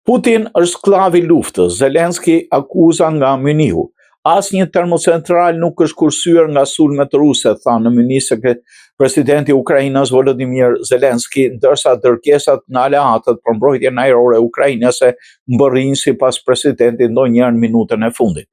Putin është skllav i luftës, Zelenski akuza nga Muniu. Asnjë termocentral nuk është kursyer nga sulmet ruse, tha në Muni presidenti i Ukrainës Volodymyr Zelenski, ndërsa dërgesat në aleatët për mbrojtjen ajrore ukrainase mbërrin sipas presidentit ndonjëherë në minutën e fundit.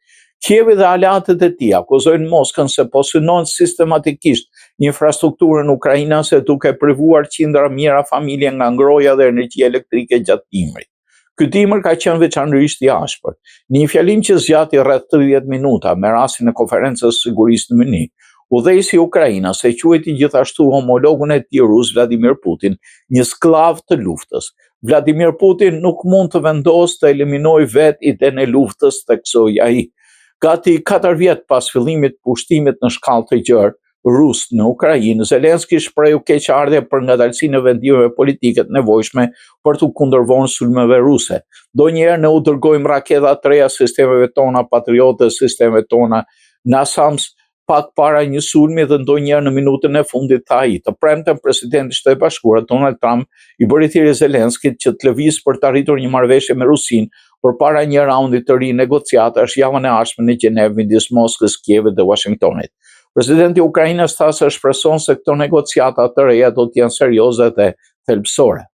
Kievi dhe aleatët e tij akuzojnë Moskën se po synon sistematikisht infrastrukturën ukrainase duke privuar qindra mijëra familje nga ngroja dhe energjia elektrike gjatë dimrit. Ky dimër ka qenë veçanërisht i ashpër. Në një fjalim që zgjati rreth 30 minuta me rastin e konferencës sigurisë në Muni, udhëheqësi i Ukrainës e quajti gjithashtu homologun e tij rus Vladimir Putin një skllav të luftës. Vladimir Putin nuk mund të vendosë të eliminojë vetë idenë e luftës, theksoi ai. Gati 4 vjet pas fillimit të pushtimit në shkallë të gjerë rus në Ukrainë, Zelenski shprehu keqardhje për ngadalësinë e vendimeve politike të nevojshme për të kundërvojnë sulmeve ruse. Donjëherë ne u dërgojmë raketa të reja sistemeve tona Patriot dhe sistemeve tona NASAMS pak para një sulmi dhe ndonjëherë në minutën e fundit, tha ai. Të premten presidenti i Shtetit Bashkuar Donald Trump i bëri thirrje Zelenskit që të lëvizë për të arritur një marrëveshje me Rusinë përpara një raundi të ri negociatash javën e ardhshme në Gjenevë midis Moskës, Kievit dhe Washingtonit. Presidenti i Ukrainës tha se shpreson se këto negociata të reja do të jenë serioze dhe thelbësore.